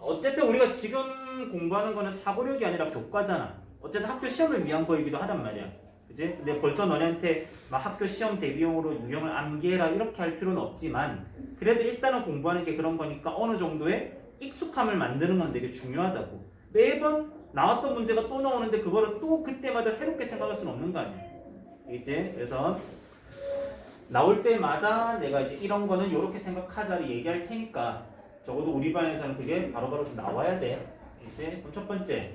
어쨌든 우리가 지금 공부하는 거는 사고력이 아니라 교과잖아. 어쨌든 학교 시험을 위한 거이기도 하단 말이야. 그치? 근데 벌써 너네한테 막 학교 시험 대비용으로 유형을 암기해라 이렇게 할 필요는 없지만 그래도 일단은 공부하는 게 그런 거니까 어느 정도의 익숙함을 만드는 건 되게 중요하다고. 매번 나왔던 문제가 또 나오는데 그거를 또 그때마다 새롭게 생각할 수는 없는 거 아니야. 이제 그래서 나올 때마다 내가 이제 이런 거는 이렇게 생각하자를 얘기할 테니까 적어도 우리 반에서는 그게 바로바로 좀 나와야 돼. 이제 그럼 첫 번째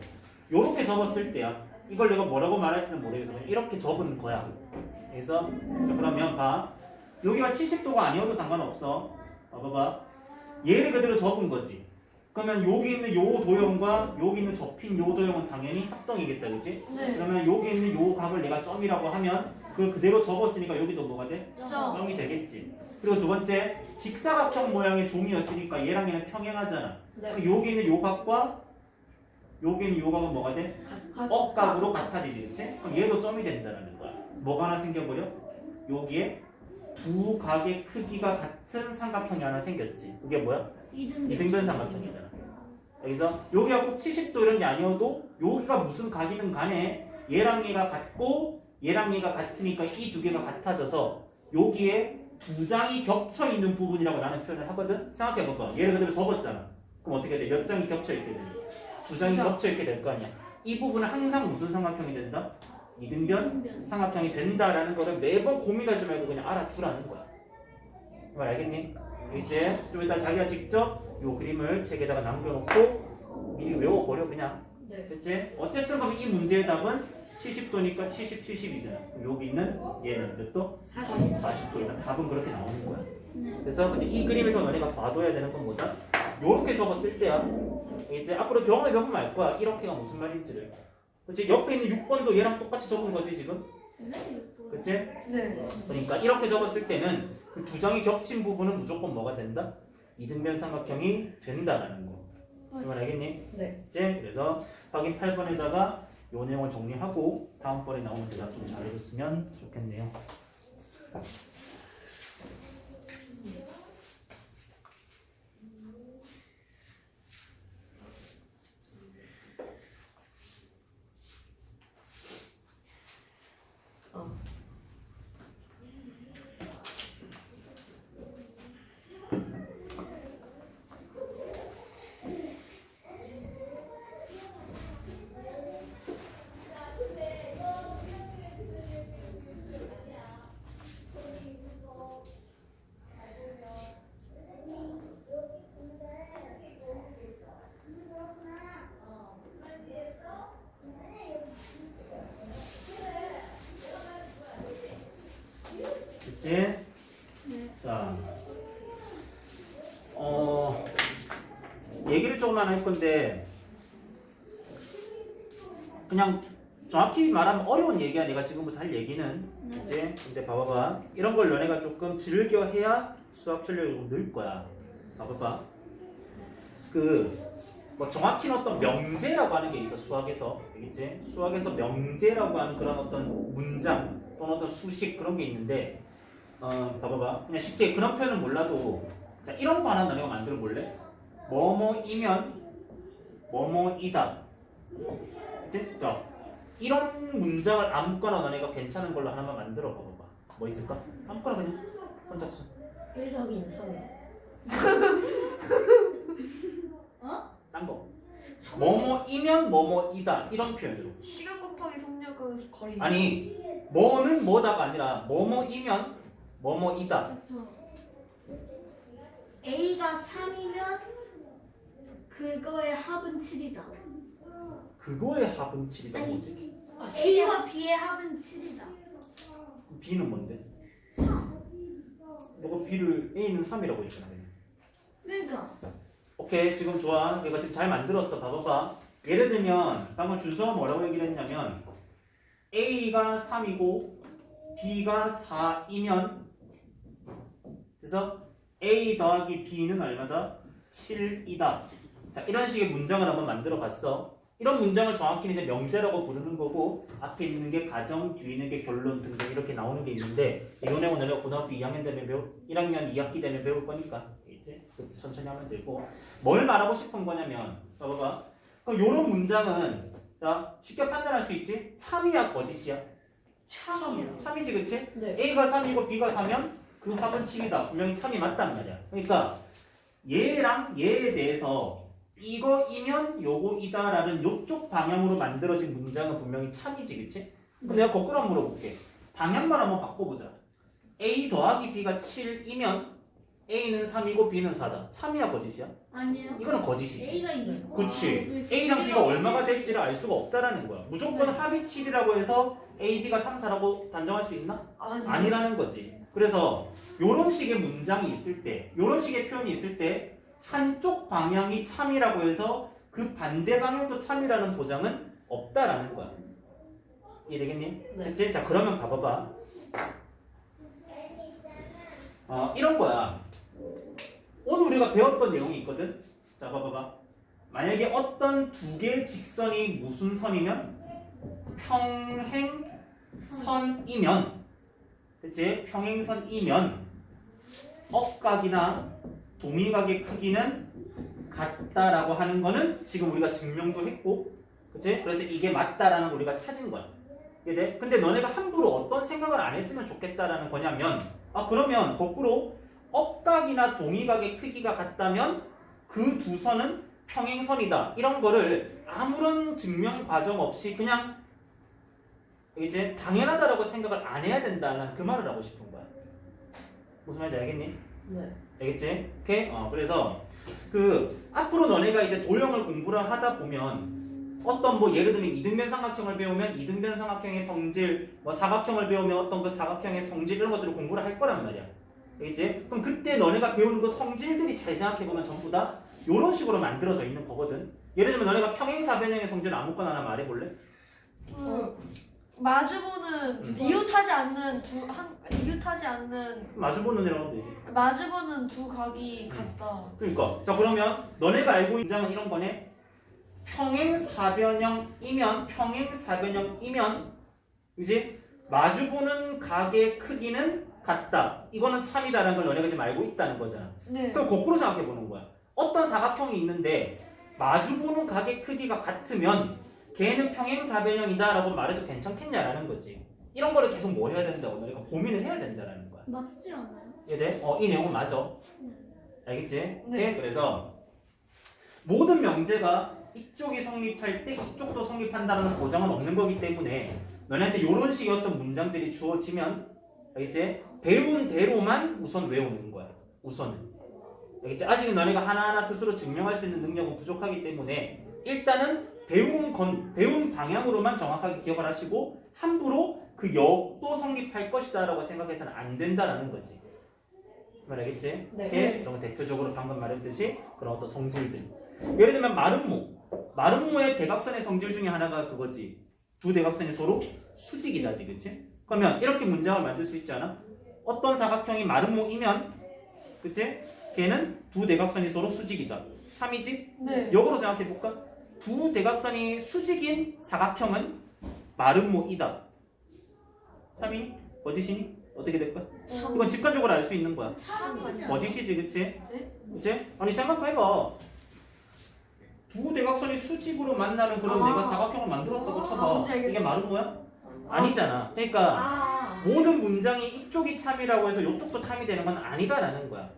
요렇게 접었을 때야. 이걸 내가 뭐라고 말할지는 모르겠어. 그냥 이렇게 접은 거야. 그래서 자, 그러면 봐. 여기가 70도가 아니어도 상관없어. 봐봐. 얘를 그대로 접은 거지. 그러면 여기 있는 요 도형과 여기 있는 접힌 요 도형은 당연히 합동이겠다, 그치? 네. 그러면 여기 있는 요 각을 내가 점이라고 하면 그걸 그대로 접었으니까 여기도 뭐가 돼? 점. 점이 되겠지. 그리고 두 번째, 직사각형 모양의 종이였으니까 얘랑 얘는 평행하잖아. 그럼 여기 있는 요 각과 여기 있는 요 각은 뭐가 돼? 억각으로 같아지지, 그치? 그럼 얘도 점이 된다는 거야. 뭐가 하나 생겨버려? 여기에 두 각의 크기가 같은 삼각형이 하나 생겼지. 그게 뭐야? 이등변 삼각형이잖아. 여기서 여기가 꼭 70도 이런 게 아니어도 여기가 무슨 각이든 간에 얘랑 얘가 같고 얘랑 얘가 같으니까 이 두 개가 같아져서 여기에 두 장이 겹쳐 있는 부분이라고 나는 표현을 하거든. 생각해봐봐. 얘를 그대로 접었잖아. 그럼 어떻게 돼? 몇 장이 겹쳐 있게 돼? 두 장이 두 장. 겹쳐 있게 될 거 아니야. 이 부분은 항상 무슨 삼각형이 된다? 이등변 삼각형이 된다라는 거를 매번 고민하지 말고 그냥 알아두라는 거야. 이걸 알겠니? 이제 좀 이따 자기가 직접 요 그림을 책에다가 남겨놓고 미리 외워버려 그냥. 네. 됐지? 어쨌든 그럼 이 문제의 답은 70도니까 70, 70이잖아. 여기 있는 얘는 몇 도? 40도. 일단 답은 그렇게 나오는 거야. 그래서 근데 이 그림에서 너네가 봐둬야 되는 건 뭐다? 요렇게 접었을 때야. 이제 앞으로 경험해보면 알 거야. 이렇게가 무슨 말인지를. 그치? 옆에 있는 6번도 얘랑 똑같이 접은 거지 지금? 그치? 네. 그러니까 이렇게 접었을 때는 그 두 장이 겹친 부분은 무조건 뭐가 된다? 이등변 삼각형이 된다라는 거. 이 말 알겠니? 네. 이제 그래서 확인 8번에다가 요 내용을 정리하고 다음번에 나오는 대답 좀 잘해줬으면 좋겠네요. 됐지? 네. 자, 얘기를 조금만 할 건데 그냥 정확히 말하면 어려운 얘기야. 내가 지금부터 할 얘기는 이제 근데 봐봐봐. 이런 걸 너네가 조금 즐겨 해야 수학 실력이 좀 늘 거야. 봐봐봐. 뭐 정확히는 어떤 명제라고 하는 게 있어. 수학에서 알겠지? 수학에서 명제라고 하는 그런 어떤 문장 또는 어떤 수식 그런 게 있는데 봐봐봐. 그냥 쉽게 그런 표현은 몰라도 자, 이런 거 하나 너네가 만들어 볼래? 뭐뭐이면 뭐뭐이다. 그치? 자, 이런 문장을 아무거나 너네가 괜찮은 걸로 하나만 만들어 봐봐봐. 뭐 있을까? 아무거나 그냥 선착순. 1 더하기 3. 딴 거. 뭐뭐이면 뭐뭐이다. 이런 표현으로. 시간 곱하기 속력은 거의. 아니, 뭐는 뭐다가 아니라 뭐뭐이면 뭐뭐이다. 그렇죠. A가 3이면 그거의 합은 7이다. 그거의 합은 7이다. 아니, 뭐지? A와 B의 합은 7이다. B는 뭔데? 3. 너가 B를 A는 3이라고 했잖아. 그러니까 오케이, 지금 좋아. 내가 지금 잘 만들었어. 봐봐봐. 예를 들면 방금 준서가 뭐라고 얘기를 했냐면 A가 3이고 B가 4이면 그래서 A 더하기 B는 얼마다? 7이다. 자, 이런 식의 문장을 한번 만들어 봤어. 이런 문장을 정확히 이제 명제라고 부르는 거고 앞에 있는 게 가정, 뒤에 있는 게 결론 등등 이렇게 나오는 게 있는데 이 내용은 내가 고등학교 2학년 되면 1학년 2학기 되면 배울 거니까 이제 그때 천천히 하면 되고 뭘 말하고 싶은 거냐면 봐봐. 그럼 이런 문장은 자, 쉽게 판단할 수 있지? 참이야 거짓이야? 참. 참이지 그치? 네. A가 3이고 B가 4면 그 합은 7이다. 분명히 참이 맞단 말이야. 그러니까 얘랑 얘에 대해서 이거이면 요거이다라는 요쪽 방향으로 만들어진 문장은 분명히 참이지 그치? 그럼 내가 거꾸로 한번 물어볼게. 방향만 한번 바꿔보자. A 더하기 B가 7이면 A는 3이고 B는 4다. 참이야 거짓이야? 아니요. 이거는 거짓이지. A가 2고 그치. A랑 B가 얼마가 될지를 알 수가 없다라는 거야. 무조건 합이 7이라고 해서 A, B가 3, 4라고 단정할 수 있나? 아니라는 거지. 그래서 요런 식의 문장이 있을 때, 요런 식의 표현이 있을 때 한쪽 방향이 참이라고 해서 그 반대 방향도 참이라는 보장은 없다라는 거야. 이해되겠니? 네. 그치? 자, 그러면 봐봐봐. 이런 거야. 오늘 우리가 배웠던 내용이 있거든? 자, 봐봐봐. 만약에 어떤 두 개의 직선이 무슨 선이면? 평행선이면 그치? 평행선이면 억각이나 동의각의 크기는 같다라고 하는 거는 지금 우리가 증명도 했고 그치? 그래서 이게 맞다라는 걸 우리가 찾은 거야. 이해돼? 근데 너네가 함부로 어떤 생각을 안 했으면 좋겠다라는 거냐면 그러면 거꾸로 억각이나 동의각의 크기가 같다면 그 두 선은 평행선이다. 이런 거를 아무런 증명 과정 없이 그냥 이제 당연하다라고 생각을 안 해야 된다는 그 말을 하고 싶은 거야. 무슨 말인지 알겠니? 네. 알겠지? 오케이? 그래서 그 앞으로 너네가 이제 도형을 공부를 하다 보면 어떤 뭐 예를 들면 이등변 삼각형을 배우면 이등변 삼각형의 성질, 뭐 사각형을 배우면 어떤 그 사각형의 성질 이런 것들을 공부를 할 거란 말이야. 알겠지? 그럼 그때 너네가 배우는 그 성질들이 잘 생각해보면 전부 다 이런 식으로 만들어져 있는 거거든. 예를 들면 너네가 평행사변형의 성질 아무거나 하나 말해볼래? 마주보는 이웃하지 않는 마주보는 애라고 하면 되지. 마주보는 두 각이 같다. 그러니까 자 그러면 너네가 알고 있는 장은 이런 거네. 평행사변형이면 이제 마주보는 각의 크기는 같다. 이거는 참이다라는 걸 너네가 지금 알고 있다는 거잖아. 네. 그럼 거꾸로 생각해 보는 거야. 어떤 사각형이 있는데 마주보는 각의 크기가 같으면 걔는 평행사변형이다라고 말해도 괜찮겠냐라는 거지. 이런 거를 계속 뭐 해야 된다고 너네가 고민을 해야 된다라는 거야. 맞지 않아요? 이해돼? 이 내용은 맞아. 알겠지? 네. 오케이? 그래서 모든 명제가 이쪽이 성립할 때 이쪽도 성립한다는 보장은 없는 거기 때문에 너네한테 이런 식의 어떤 문장들이 주어지면 알겠지? 배운 대로만 우선 외우는 거야. 우선은. 알겠지? 아직은 너네가 하나하나 스스로 증명할 수 있는 능력은 부족하기 때문에 일단은 배운 방향으로만 정확하게 기억을 하시고 함부로 그 역도 성립할 것이다 라고 생각해서는 안 된다라는 거지. 알겠지? 네. 오케이? 이런 거 대표적으로 방금 말했듯이 그런 어떤 성질들. 예를 들면 마름모의 대각선의 성질 중에 하나가 그거지. 두 대각선이 서로 수직이다지, 그치? 그러면 이렇게 문장을 만들 수 있지 않아? 어떤 사각형이 마름모이면, 그치? 걔는 두 대각선이 서로 수직이다. 참이지? 네. 역으로 생각해 볼까? 두 대각선이 수직인 사각형은 마름모이다. 참이니? 거짓이니? 어떻게 될까? 이건 직관적으로 알 수 있는 거야. 참이죠. 거짓이지, 그치? 네? 그치? 아니 생각해봐. 두 대각선이 수직으로 만나는 그런 아. 내가 사각형을 만들었다고 쳐봐. 뭔지 알겠다. 이게 마름모야? 아니잖아. 그러니까 모든 문장이 이쪽이 참이라고 해서 이쪽도 참이 되는 건 아니다라는 거야.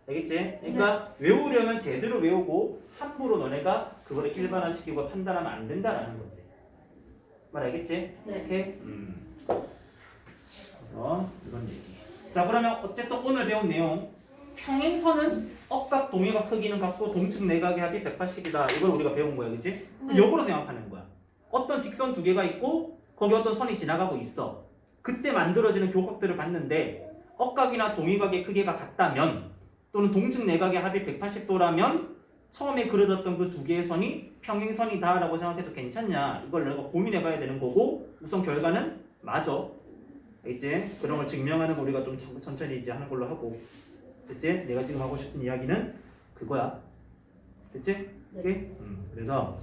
알겠지? 그러니까 외우려면 제대로 외우고 함부로 너네가 그거를 일반화시키고 판단하면 안 된다라는 거지. 말 알겠지? 네. 오케이? 그래서 이런 얘기. 자 그러면 어쨌든 오늘 배운 내용 평행선은 억각 동의각 크기는 같고 동측 내각의 합이 180이다. 이걸 우리가 배운 거야, 그치? 네. 역으로 생각하는 거야. 어떤 직선 두 개가 있고 거기 어떤 선이 지나가고 있어. 그때 만들어지는 교각들을 봤는데 억각이나 동의각의 크기가 같다면 또는 동측 내각의 합이 180도라면 처음에 그려졌던 그 두 개의 선이 평행선이다 라고 생각해도 괜찮냐, 이걸 내가 고민해 봐야 되는 거고 우선 결과는 맞아. 이제 그런 걸 증명하는 거 우리가 좀 천천히 이제 하는 걸로 하고, 됐지? 내가 지금 하고 싶은 이야기는 그거야. 됐지? 네. 오케이? 그래서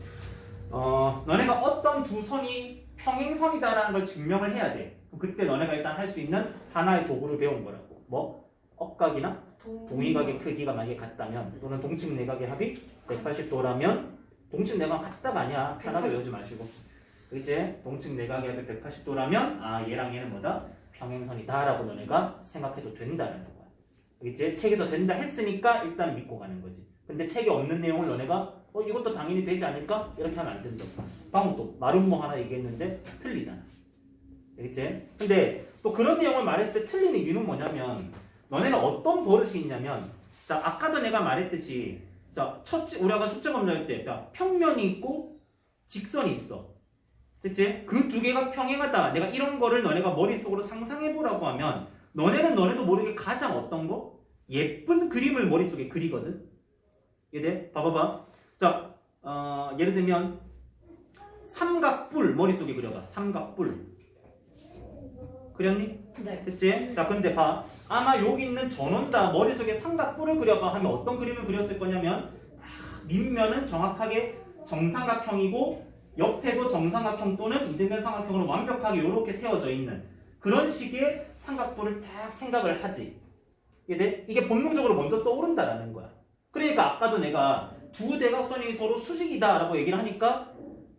너네가 어떤 두 선이 평행선이다라는 걸 증명을 해야 돼. 그때 너네가 일단 할 수 있는 하나의 도구를 배운 거라고. 뭐? 억각이나 동의각의 크기가 만약에 같다면 또는 동측 내각의 합이 180도라면 동측 내각 같다가 아니야. 편하게 외우지 마시고. 이제 동측 내각의 합이 180도라면 얘랑 얘는 뭐다? 평행선이다 라고 너네가 생각해도 된다는 거야. 이제 책에서 된다 했으니까 일단 믿고 가는 거지. 근데 책에 없는 내용을 너네가 이것도 당연히 되지 않을까? 이렇게 하면 안 된다. 방금 또 마름모 하나 얘기했는데 틀리잖아. 알겠지? 근데 또 그런 내용을 말했을 때 틀리는 이유는 뭐냐면 너네는 어떤 버릇이 있냐면, 자 아까도 내가 말했듯이 자 우리가 숫자 검사할 때 평면이 있고 직선이 있어. 됐지? 그 두 개가 평행하다. 내가 이런 거를 너네가 머릿속으로 상상해보라고 하면 너네도 모르게 가장 어떤 거? 예쁜 그림을 머릿속에 그리거든. 얘들 봐봐봐. 자 예를 들면 삼각뿔 머릿속에 그려봐. 삼각뿔 그렸니? 네. 됐지? 자 근데 봐. 아마 여기 있는 전원다 머릿속에 삼각뿔을 그려봐 하면 어떤 그림을 그렸을 거냐면 밑면은 정확하게 정삼각형이고 옆에도 정삼각형 또는 이등변 삼각형으로 완벽하게 이렇게 세워져 있는 그런 식의 삼각뿔을 딱 생각을 하지. 이게 본능적으로 먼저 떠오른다라는 거야. 그러니까 아까도 내가 두 대각선이 서로 수직이다 라고 얘기를 하니까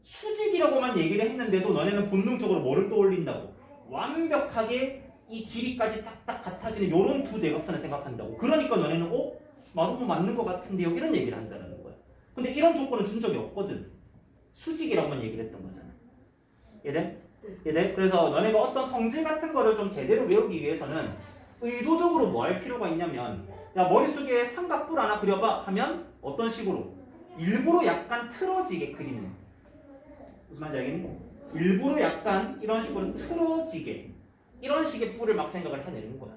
수직이라고만 얘기를 했는데도 너네는 본능적으로 뭐를 떠올린다고? 완벽하게 이 길이까지 딱딱 같아지는 이런 두 대각선을 생각한다고. 그러니까 너네는 마루모 맞는 것 같은데요. 이런 얘기를 한다는 거야. 근데 이런 조건을 준 적이 없거든. 수직이라고만 얘기를 했던 거잖아. 이해돼? 이해돼? 그래서 너네가 어떤 성질 같은 거를 좀 제대로 외우기 위해서는 의도적으로 뭐 할 필요가 있냐면 야 머릿속에 삼각뿔 하나 그려봐 하면 어떤 식으로? 일부러 약간 틀어지게 그리는 무슨 말인지 알겠니? 일부러 약간 이런 식으로 틀어지게 이런 식의 뿔을 막 생각을 해내는 거야.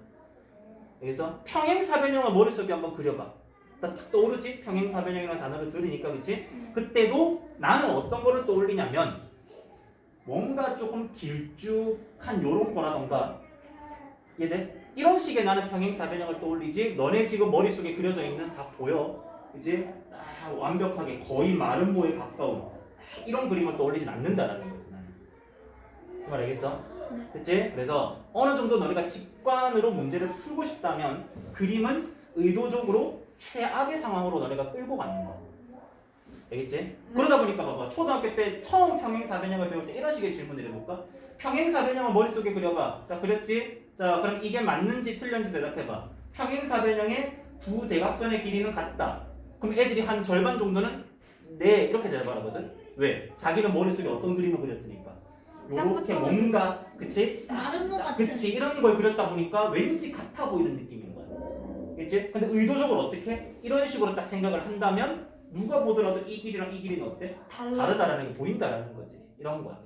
그래서 평행사변형을 머릿속에 한번 그려봐. 딱 떠오르지? 평행사변형이라는 단어를 들으니까 그치? 그때도 나는 어떤 거를 떠올리냐면 뭔가 조금 길쭉한 요런 거라던가 이해돼? 이런 식의 나는 평행사변형을 떠올리지 너네 지금 머릿속에 그려져 있는 다 보여 그치? 완벽하게 거의 마름모에 가까운 이런 그림을 떠올리진 않는다라는 거지 나는. 그 말 알겠어? 그치? 그래서 어느 정도 너네가 직관으로 문제를 풀고 싶다면 그림은 의도적으로 최악의 상황으로 너네가 끌고 가는 거야. 알겠지? 그러다 보니까 봐봐. 초등학교 때 처음 평행사변형을 배울 때 이런 식의 질문을 해볼까? 평행사변형을 머릿속에 그려봐. 자 그렸지? 자 그럼 이게 맞는지 틀렸는지 대답해봐. 평행사변형의 두 대각선의 길이는 같다. 그럼 애들이 한 절반 정도는 네 이렇게 대답을 하거든. 왜? 자기는 머릿속에 어떤 그림을 그렸으니까. 요렇게 뭔가 그치? 마름모 같은. 그치 이런 걸 그렸다 보니까 왠지 같아 보이는 느낌인 거야. 그치? 근데 의도적으로 어떻게? 이런 식으로 딱 생각을 한다면 누가 보더라도 이 길이랑 이 길이는 어때? 다르다라는 게 보인다라는 거지. 이런 거야.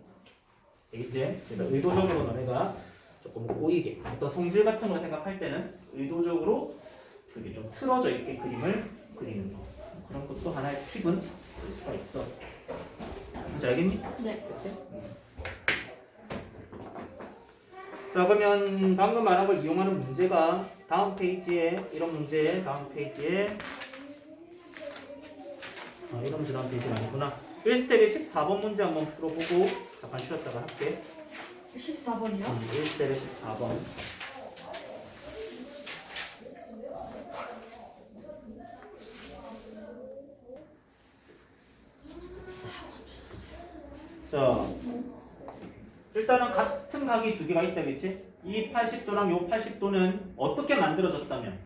알겠지? 그래서 의도적으로 너네가 조금 꼬이게 어떤 성질 같은 걸 생각할 때는 의도적으로 그게 좀 틀어져 있게 그림을 그리는 거. 그런 것도 하나의 팁은 될 수가 있어. 뭔지 알겠니? 네. 그치? 자 그러면 방금 말한 걸 이용하는 문제가 다음 페이지에 이런 문제 다음 페이지에 이런 문제 다음 페이지가 아니구나. 1스텝에 14번 문제 한번 풀어보고 잠깐 쉬었다가 할게. 14번이요? 1스텝에 14번. 자 일단은 같은 각이 두 개가 있다겠지? 이 80도랑 요 80도는 어떻게 만들어졌다면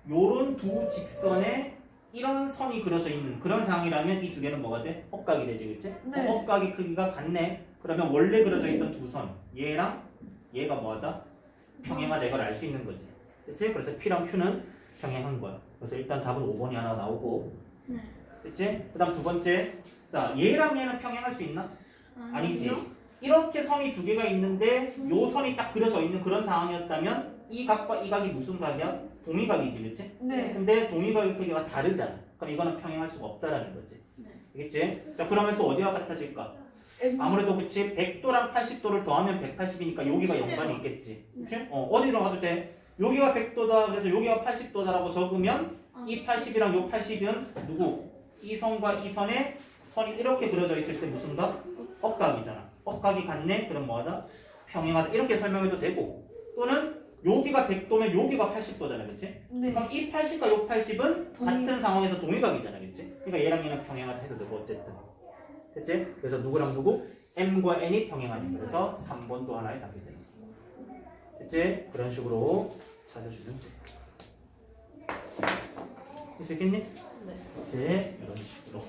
요런 두 직선에 이런 선이 그려져 있는 그런 상황이라면 이 두 개는 뭐가 돼? 억각이 되지 그치? 네. 억각의 크기가 같네. 그러면 원래 그려져 있던 두 선 얘랑 얘가 뭐하다? 평행하다 이걸 알 수 있는 거지 그치? 그래서 P랑 Q는 평행한 거야. 그래서 일단 답은 5번이 하나 나오고 네. 그치? 그 다음 두 번째 자 얘랑 얘는 평행할 수 있나? 아니지. 이렇게 선이 두 개가 있는데 요 선이 딱 그려져 있는 그런 상황이었다면 이 각과 이 각이 무슨 각이야? 동의각이지, 그치? 네. 근데 동의각의 크기가 다르잖아. 그럼 이거는 평행할 수가 없다라는 거지. 알겠지? 자, 그러면 또 어디와 같아질까? 아무래도 그치? 100도랑 80도를 더하면 180이니까 여기가 연관이 있겠지. 그치? 어디로 가도 돼? 여기가 100도다. 그래서 여기가 80도다라고 적으면 이 80이랑 요 80은 누구? 이 선과 이 선에 선이 이렇게 그려져 있을 때 무슨 각? 억각이잖아. 억각이 같네? 그럼 뭐하다? 평행하다. 이렇게 설명해도 되고 또는 여기가 100도면 여기가 80도잖아. 그치? 네. 그럼 이 80과 요 80은 같은 상황에서 동의각이잖아. 그치? 그러니까 얘랑 얘는 평행하다 해도 되고 어쨌든. 됐지? 그래서 누구랑 누구? M과 N이 평행하니. 그래서 3번도 하나의 답이 되는 거야. 됐지? 그런 식으로 찾아주면 돼. 됐겠니? 네. 이제 이런 식으로.